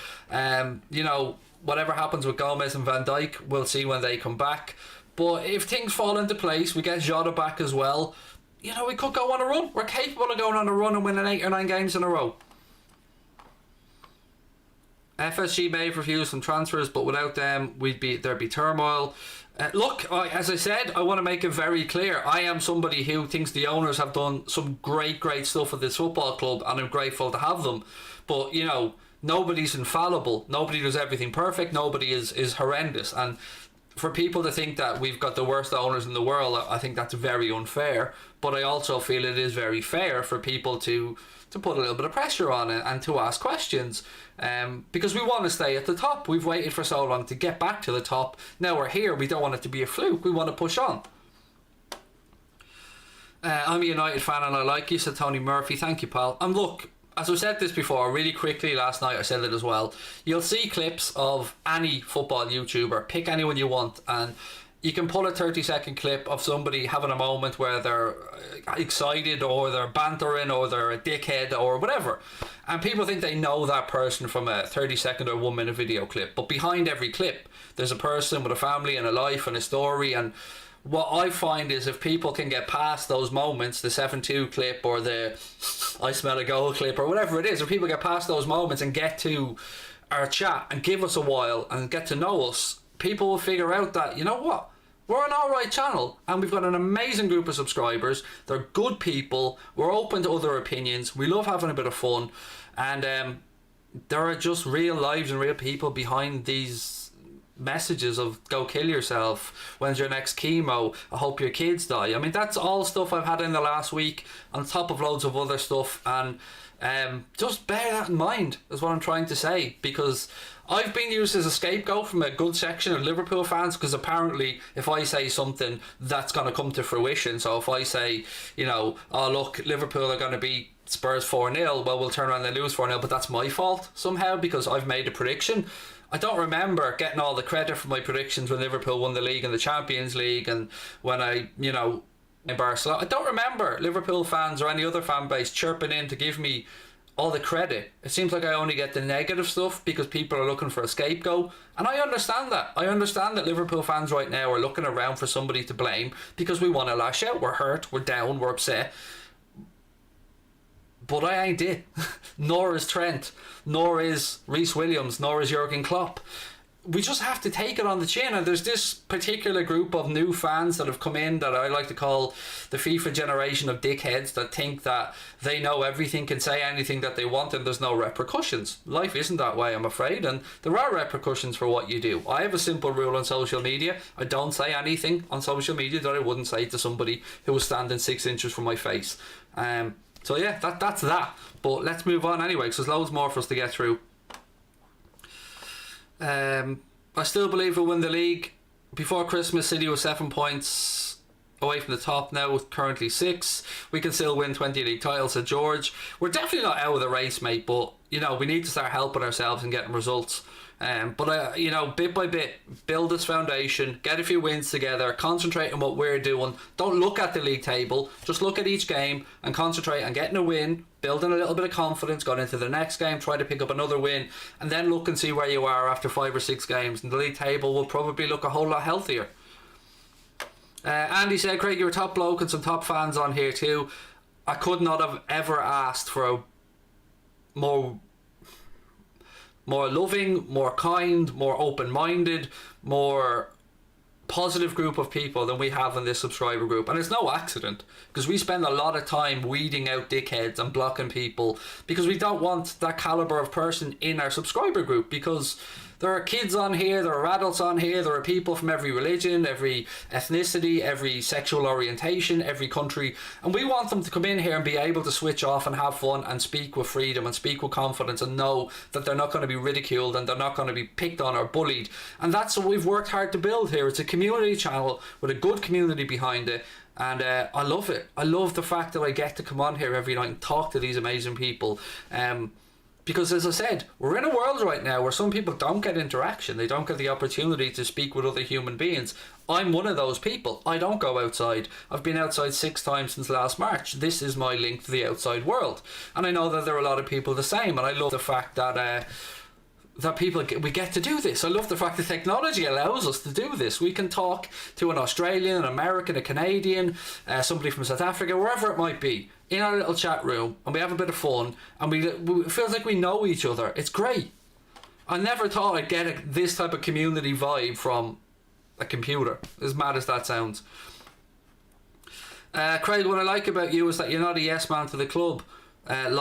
Whatever happens with Gomez and Van Dijk, we'll see when they come back. But if things fall into place, we get Jota back as well, we could go on a run. We're capable of going on a run and winning 8 or 9 games in a row. FSG may have refused some transfers, but without them, there'd be turmoil. As I said, I want to make it very clear. I am somebody who thinks the owners have done some great stuff at this football club, and I'm grateful to have them. But, nobody's infallible. Nobody does everything perfect. Nobody is horrendous. And for people to think that we've got the worst owners in the world, I think that's very unfair. But I also feel it is very fair for people to put a little bit of pressure on it and to ask questions, because we want to stay at the top. We've waited for so long to get back to the top. Now we're here. We don't want it to be a fluke. We want to push on. I'm a United fan and I like you, said Tony Murphy. Thank you, pal. And look, as I said this before, really quickly last night I said it as well, you'll see clips of any football YouTuber, pick anyone you want, and you can pull a 30-second clip of somebody having a moment where they're excited or they're bantering or they're a dickhead or whatever, and people think they know that person from a 30-second or 1 minute video clip, but behind every clip there's a person with a family and a life and a story. And what I find is if people can get past those moments, the 7-2 clip or the I smell a goal clip or whatever it is, if people get past those moments and get to our chat and give us a while and get to know us, people will figure out that, you know what, we're an alright channel and we've got an amazing group of subscribers. They're good people. We're open to other opinions. We love having a bit of fun, and there are just real lives and real people behind these messages of go kill yourself, when's your next chemo, I hope your kids die. I mean, that's all stuff I've had in the last week on top of loads of other stuff, and just bear that in mind is what I'm trying to say, because I've been used as a scapegoat from a good section of Liverpool fans, because apparently if I say something that's going to come to fruition. So if I say, oh look, Liverpool are going to beat Spurs 4-0, well, we'll turn around and lose 4-0, but that's my fault somehow because I've made a prediction. I don't remember getting all the credit for my predictions when Liverpool won the league and the Champions League, and when in Barcelona. I don't remember Liverpool fans or any other fan base chirping in to give me all the credit. It seems like I only get the negative stuff because people are looking for a scapegoat, and I understand that. I understand that Liverpool fans right now are looking around for somebody to blame because we want to lash out. We're hurt, we're down, we're upset. But I ain't it. Nor is Trent, nor is Reece Williams, nor is Jurgen Klopp. We just have to take it on the chin, and there's this particular group of new fans that have come in that I like to call the FIFA generation of dickheads that think that they know everything, can say anything that they want, and there's no repercussions. Life isn't that way, I'm afraid, and there are repercussions for what you do. I have a simple rule on social media. I don't say anything on social media that I wouldn't say to somebody who was standing 6 inches from my face. So yeah, that's that. But let's move on anyway, because there's loads more for us to get through. I still believe we'll win the league. Before Christmas, City was 7 points away from the top, now with currently 6. We can still win 20 league titles, said George. We're definitely not out of the race, mate, but we need to start helping ourselves and getting results. But bit by bit, build this foundation, get a few wins together, concentrate on what we're doing. Don't look at the league table, just look at each game and concentrate on getting a win, building a little bit of confidence, going into the next game, try to pick up another win, and then look and see where you are after 5 or 6 games, and the league table will probably look a whole lot healthier. Andy said, Craig, you're a top bloke and some top fans on here too. I could not have ever asked for a more loving, more kind, more open-minded, more positive group of people than we have in this subscriber group, and it's no accident, because we spend a lot of time weeding out dickheads and blocking people, because we don't want that caliber of person in our subscriber group, because there are kids on here, there are adults on here, there are people from every religion, every ethnicity, every sexual orientation, every country, and we want them to come in here and be able to switch off and have fun and speak with freedom and speak with confidence and know that they're not going to be ridiculed and they're not going to be picked on or bullied. And that's what we've worked hard to build here. It's a community channel with a good community behind it, and I love it. I love the fact that I get to come on here every night and talk to these amazing people. Because, as I said, we're in a world right now where some people don't get interaction. They don't get the opportunity to speak with other human beings. I'm one of those people. I don't go outside. I've been outside 6 times since last March. This is my link to the outside world. And I know that there are a lot of people the same. And I love the fact that we get to do this. I love the fact that technology allows us to do this. We can talk to an Australian, an American, a Canadian, somebody from South Africa, wherever it might be, in our little chat room, and we have a bit of fun, and it feels like we know each other. It's great. I never thought I'd get this type of community vibe from a computer, as mad as that sounds. Craig, what I like about you is that you're not a yes man to the club. I'm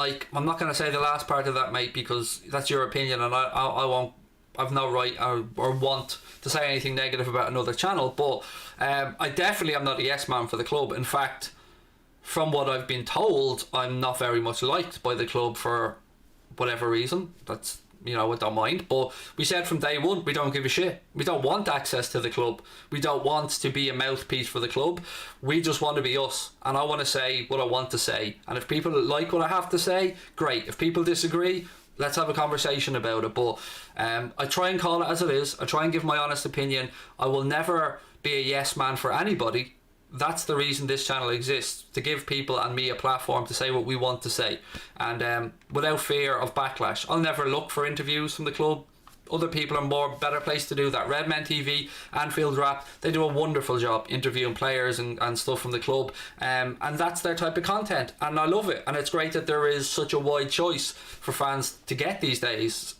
not going to say the last part of that, mate, because that's your opinion, and I won't. I've no right or want to say anything negative about another channel, but I definitely am not a yes man for the club. In fact, from what I've been told, I'm not very much liked by the club for whatever reason. That's, I don't mind. But we said from day one, we don't give a shit. We don't want access to the club. We don't want to be a mouthpiece for the club. We just want to be us. And I want to say what I want to say. And if people like what I have to say, great. If people disagree, let's have a conversation about it. But I try and call it as it is. I try and give my honest opinion. I will never be a yes man for anybody. That's the reason this channel exists, to give people and me a platform to say what we want to say, and without fear of backlash. I'll never look for interviews from the club. Other people are better placed to do that. Redmen TV, Anfield Rap, they do a wonderful job interviewing players and stuff from the club, and that's their type of content, and I love it. And it's great that there is such a wide choice for fans to get these days.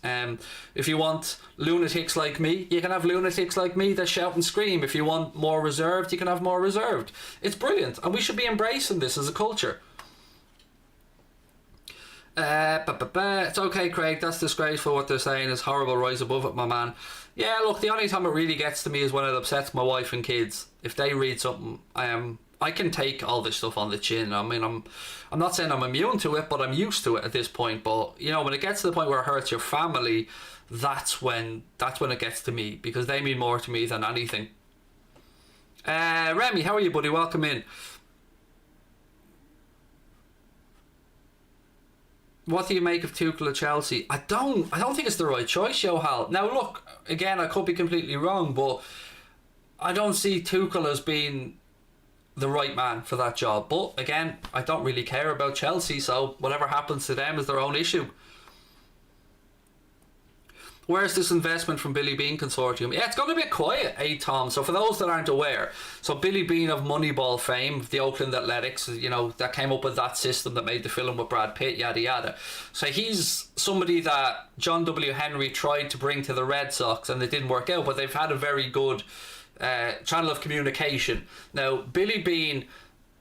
If you want lunatics like me, you can have lunatics like me that shout and scream. If you want more reserved, you can have more reserved. It's brilliant, and we should be embracing this as a culture. It's okay, Craig, that's disgraceful. What they're saying is horrible. Rise above it, my man. Yeah, look, the only time it really gets to me is when it upsets my wife and kids. If they read something, I can take all this stuff on the chin. I mean, I'm not saying I'm immune to it, but I'm used to it at this point. But when it gets to the point where it hurts your family, that's when it gets to me, because they mean more to me than anything. Remy, how are you, buddy? Welcome in. What do you make of Tuchel at Chelsea? I don't think it's the right choice, Yohal. Now look, again, I could be completely wrong, but I don't see Tuchel as being the right man for that job. But again, I don't really care about Chelsea, so whatever happens to them is their own issue. Where's this investment from Billy Bean Consortium? Yeah, it's going to be quiet, Tom? So for those that aren't aware, so Billy Bean of Moneyball fame, the Oakland Athletics, that came up with that system that made the film with Brad Pitt, yada yada. So he's somebody that John W. Henry tried to bring to the Red Sox, and it didn't work out, but they've had a very good channel of communication. Now, Billy Bean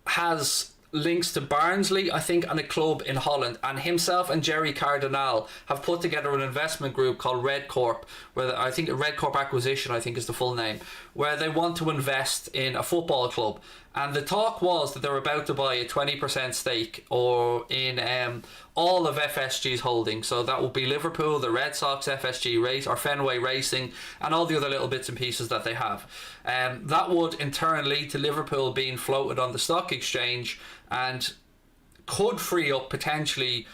has links to Barnsley, I think, and a club in Holland, and himself and Jerry Cardinal have put together an investment group called Red Corp, where I think Red Corp Acquisition, I think, is the full name, where they want to invest in a football club. And the talk was that they're about to buy a 20% stake or in all of FSG's holdings. So that will be Liverpool, the Red Sox, FSG Race, or Fenway Racing, and all the other little bits and pieces that they have. That would in turn lead to Liverpool being floated on the stock exchange, and could free up potentially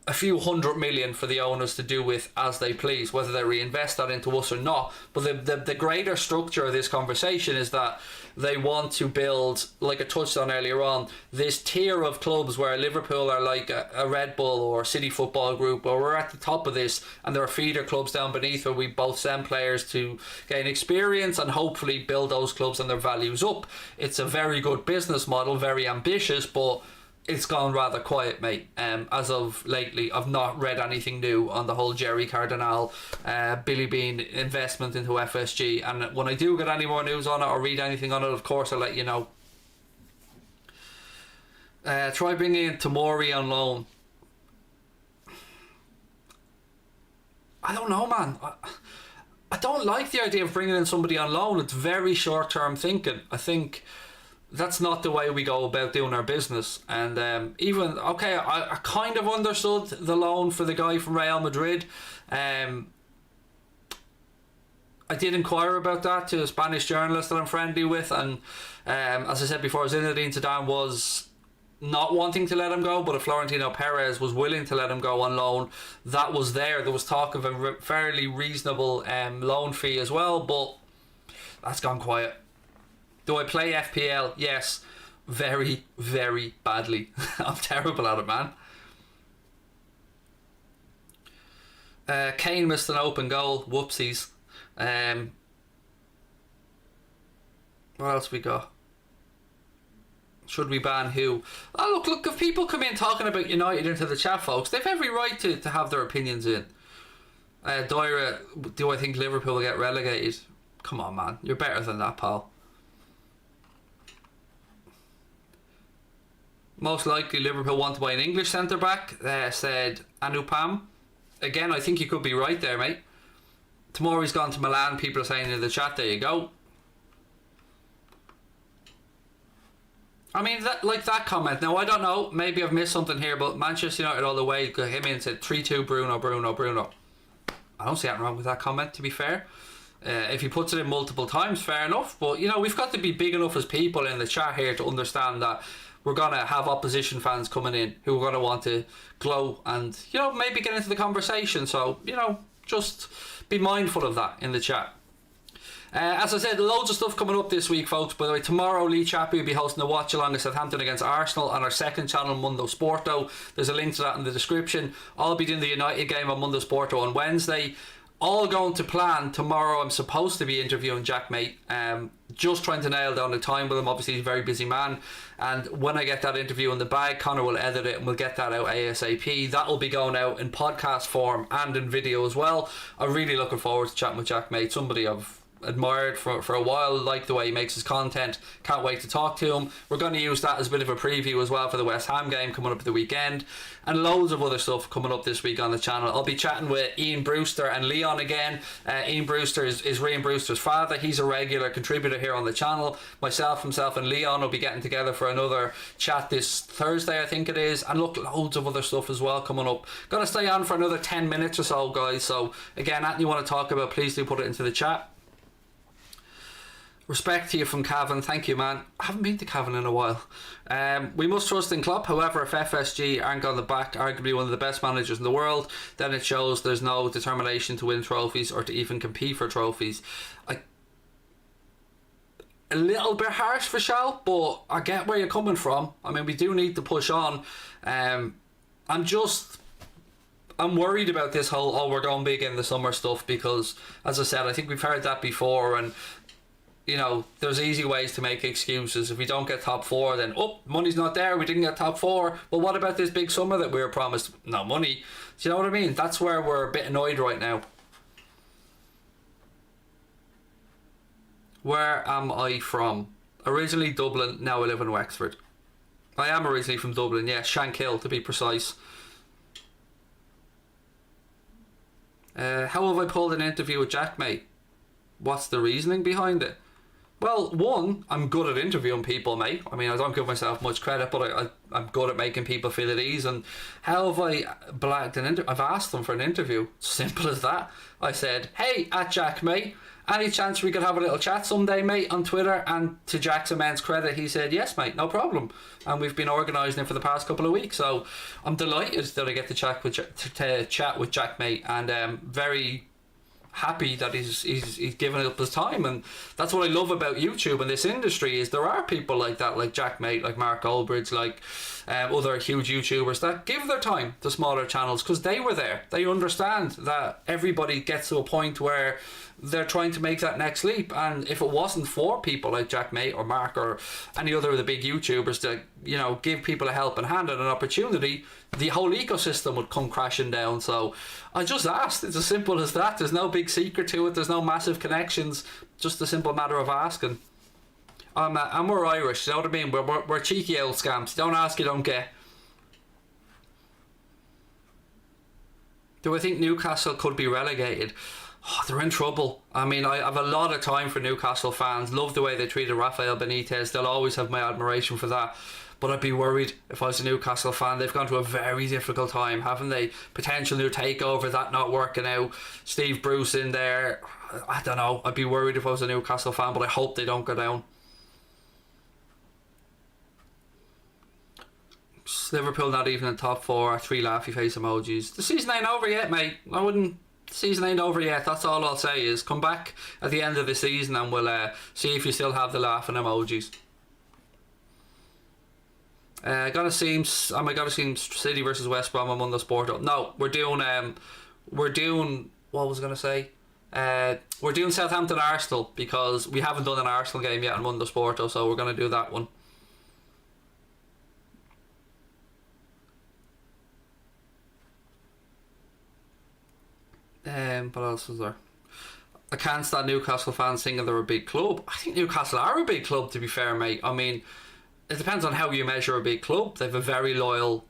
a few $100 million for the owners to do with as they please, whether they reinvest that into us or not. But the greater structure of this conversation is that they want to build, like I touched on earlier on, this tier of clubs where Liverpool are like a Red Bull or City Football Group, or we're at the top of this, and there are feeder clubs down beneath where we both send players to gain experience and hopefully build those clubs and their values up. It's a very good business model, very ambitious, but it's gone rather quiet, mate. As of lately, I've not read anything new on the whole Jerry Cardinal, Billy Bean investment into FSG. And when I do get any more news on it or read anything on it, of course I'll let you know. Try bringing in Tomori on loan. I don't know, man. I don't like the idea of bringing in somebody on loan. It's very short-term thinking. I think that's not the way we go about doing our business. And I kind of understood the loan for the guy from Real Madrid. I did inquire about that to a Spanish journalist that I'm friendly with, and as I said before, Zinedine Zidane was not wanting to let him go, but if Florentino Perez was willing to let him go on loan, that was there. There was talk of a fairly reasonable loan fee as well, but that's gone quiet. Do I play FPL? Yes. Very, very badly. I'm terrible at it, man. Kane missed an open goal. Whoopsies. What else we got? Should we ban who? Oh, look, if people come in talking about United into the chat, folks, they've every right to have their opinions in. Doira, do I think Liverpool will get relegated? Come on, man. You're better than that, pal. Most likely Liverpool want to buy an English centre-back, said Anupam. Again, I think you could be right there, mate. Tomori's gone to Milan, people are saying in the chat. There you go. I mean, that comment. Now, I don't know, maybe I've missed something here, but Manchester United all the way got him in and said 3-2 Bruno. I don't see anything wrong with that comment, to be fair. If he puts it in multiple times, fair enough. But, we've got to be big enough as people in the chat here to understand that we're going to have opposition fans coming in who are going to want to glow and, maybe get into the conversation. So, just be mindful of that in the chat. As I said, loads of stuff coming up this week, folks. By the way, tomorrow Lee Chappie will be hosting a watch along with Southampton against Arsenal on our second channel, Mundo Sporto. There's a link to that in the description. I'll be doing the United game on Mundo Sporto on Wednesday. All going to plan. Tomorrow I'm supposed to be interviewing Jack Mate. Just trying to nail down the time with him. Obviously he's a very busy man, and when I get that interview in the bag, Connor will edit it and we'll get that out ASAP. That will be going out in podcast form and in video as well. I'm really looking forward to chatting with Jack Mate, somebody I've admired for a while, like the way he makes his content. Can't wait to talk to him. We're going to use that as a bit of a preview as well for the West Ham game coming up at the weekend, and loads of other stuff coming up this week on the channel. I'll be chatting with Ian Brewster and Leon again. Ian Brewster is Rian Brewster's father. He's a regular contributor here on the channel. Himself and Leon will be getting together for another chat this Thursday, I think it is. And look, loads of other stuff as well coming up. Gonna stay on for another 10 minutes or so, guys. So again, anything you want to talk about, please do put it into the chat. Respect to you from Cavan. Thank you, man. I haven't been to Cavan in a while. We must trust in Klopp. However, if FSG aren't on the back, arguably one of the best managers in the world, then it shows there's no determination to win trophies or to even compete for trophies. A little bit harsh for Shal, but I get where you're coming from. I mean, we do need to push on. I'm worried about this whole, we're going big in the summer stuff, because, as I said, I think we've heard that before, and there's easy ways to make excuses. If we don't get top four, then money's not there, we didn't get top four. But what about this big summer that we were promised? No money. Do you know what I mean? That's where we're a bit annoyed right now. Where am I from? Originally Dublin, now I live in Wexford. I am originally from Dublin, yeah, Shankill to be precise. How have I pulled an interview with Jack, mate? What's the reasoning behind it? Well, one, I'm good at interviewing people, mate. I mean, I don't give myself much credit, but I'm good at making people feel at ease. And how have I blagged an interview? I've asked them for an interview. Simple as that. I said, hey, at Jack, mate, any chance we could have a little chat someday, mate, on Twitter? And to Jack's immense credit, he said, yes, mate, no problem. And we've been organising it for the past couple of weeks. So I'm delighted that I get to chat with Jack, mate, and very happy that he's given up his time. And that's what I love about YouTube and this industry, is there are people like that, like Jack Mate, like Mark Goldbridge, like other huge YouTubers that give their time to smaller channels, because they were there. They understand that everybody gets to a point where they're trying to make that next leap. And if it wasn't for people like Jack Mate or Mark or any other of the big YouTubers to, you know, give people a helping hand and an opportunity, the whole ecosystem would come crashing down. So I just asked. It's as simple as that. There's no big secret to it. There's no massive connections. Just a simple matter of asking. And we're Irish, you know what I mean? We're cheeky old scamps. Don't ask, you don't get. Do I think Newcastle could be relegated? Oh, they're in trouble. I mean, I have a lot of time for Newcastle fans. Love the way they treated Rafael Benitez. They'll always have my admiration for that. But I'd be worried if I was a Newcastle fan. They've gone through a very difficult time, haven't they? Potential new takeover, that not working out. Steve Bruce in there. I don't know. I'd be worried if I was a Newcastle fan, but I hope they don't go down. Liverpool not even in top 4. 3 laughy face emojis. The season ain't over yet, mate. The season ain't over yet. That's all I'll say is come back at the end of the season and we'll see if you still have the laughing emojis. Gotta see City versus West Brom on Monday Sport. No, we're doing what was I gonna say? We're doing Southampton Arsenal because we haven't done an Arsenal game yet on Monday Sport, so we're gonna do that one. What else was there? I can't stand Newcastle fans thinking they're a big club. I think Newcastle are a big club, to be fair, mate. I mean, it depends on how you measure a big club. They have a very loyal,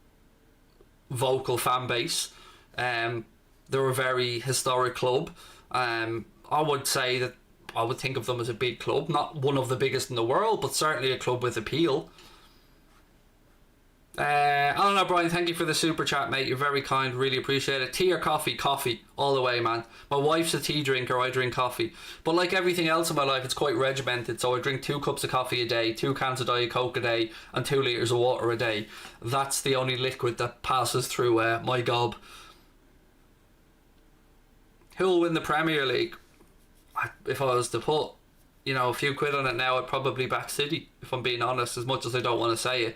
vocal fan base. They're a very historic club. I would say that I would think of them as a big club. Not one of the biggest in the world, but certainly a club with appeal. Alan O'Brien, thank you for the super chat, mate. You're very kind, really appreciate it. Tea or coffee? Coffee all the way, man. My wife's a tea drinker, I drink coffee, but like everything else in my life, it's quite regimented. So I drink 2 cups of coffee a day, 2 cans of Diet Coke a day, and 2 litres of water a day. That's the only liquid that passes through my gob. Who will win the Premier League? If I was to put, you know, a few quid on it now, I'd probably back City, if I'm being honest, as much as I don't want to say it.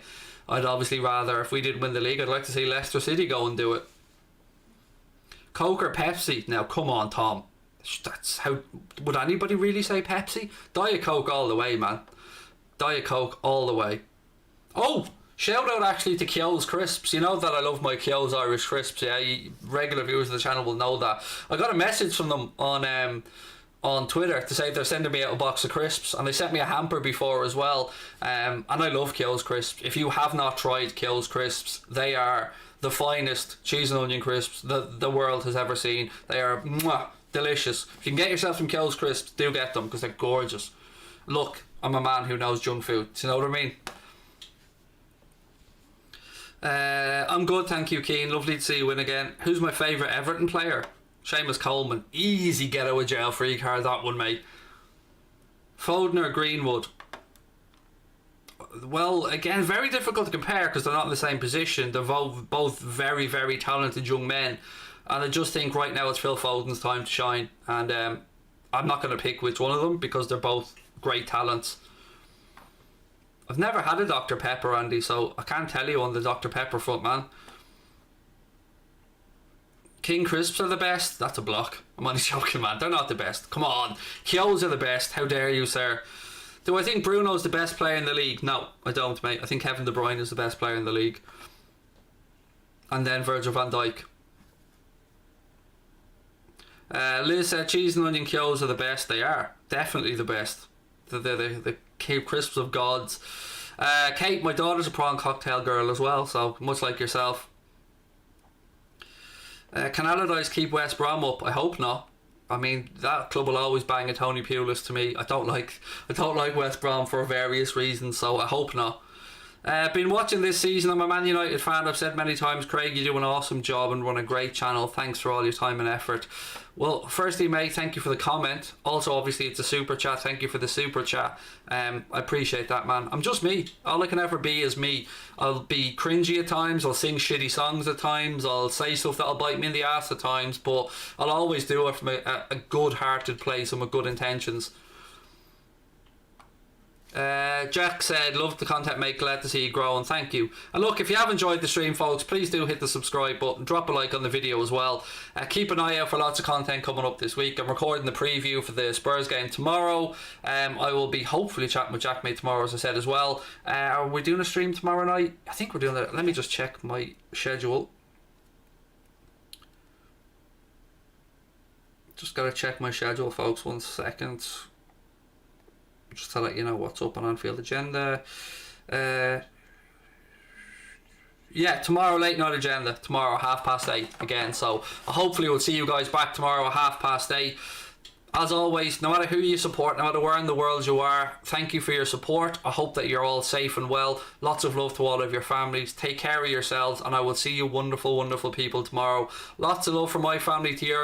I'd obviously rather, if we did win the league, I'd like to see Leicester City go and do it. Coke or Pepsi? Now, come on, Tom. That's how... Would anybody really say Pepsi? Diet Coke all the way, man. Diet Coke all the way. Oh! Shout out actually to Kyo's Crisps. You know that I love my Kyo's Irish Crisps, yeah? Regular viewers of the channel will know that. I got a message from them on Twitter to say they're sending me out a box of crisps, and they sent me a hamper before as well, and I love Kyo's Crisps. If you have not tried Kyo's Crisps, they are the finest cheese and onion crisps the world has ever seen. They are delicious. If you can get yourself some Kyo's Crisps, do get them because they're gorgeous. Look, I'm a man who knows junk food, do you know what I mean? I'm good, thank you, Keane. Lovely to see you win again. Who's my favourite Everton player? Seamus Coleman. Easy get out of jail free card, that one, mate. Foden or Greenwood? Well, again, very difficult to compare because they're not in the same position. They're both very, very talented young men, and I just think right now it's Phil Foden's time to shine, and I'm not going to pick which one of them because they're both great talents. I've never had a Dr. Pepper, Andy, so I can't tell you on the Dr. Pepper front, man. King Crisps are the best? That's a block. I'm only joking, man. They're not the best. Come on. Kyo's are the best. How dare you, sir? Do I think Bruno's the best player in the league? No, I don't, mate. I think Kevin De Bruyne is the best player in the league. And then Virgil van Dijk. Liz said cheese and onion Kyo's are the best. They are. Definitely the best. The crisps of gods. Kate, my daughter's a prawn cocktail girl as well, so much like yourself. Can Allardyce keep West Brom up? I hope not. I mean, that club will always bang a Tony Pulis to me. I don't like West Brom for various reasons, so I hope not. Been watching this season. I'm a Man United fan. I've said many times, Craig, you do an awesome job and run a great channel. Thanks for all your time and effort. Well, firstly, mate, thank you for the comment. Also, obviously, it's a super chat. Thank you for the super chat. I appreciate that, man. I'm just me. All I can ever be is me. I'll be cringy at times. I'll sing shitty songs at times. I'll say stuff that'll bite me in the ass at times. But I'll always do it from a good-hearted place and with good intentions. Jack said, love the content, mate, glad to see you grow, and thank you. And look, if you have enjoyed the stream, folks, please do hit the subscribe button, drop a like on the video as well. Keep an eye out for lots of content coming up this week. I'm recording the preview for the Spurs game tomorrow. I will be hopefully chatting with Jack, mate, tomorrow, as I said as well. Are we doing a stream tomorrow night? I think we're doing that. Let me just check my schedule. Just gotta check my schedule, folks, 1 second. Just to let you know what's up on Anfield Agenda. Yeah, tomorrow late night agenda. Tomorrow 8:30 again. So hopefully we'll see you guys back tomorrow at 8:30. As always, no matter who you support, no matter where in the world you are, thank you for your support. I hope that you're all safe and well. Lots of love to all of your families. Take care of yourselves, and I will see you wonderful, wonderful people tomorrow. Lots of love from my family to yours.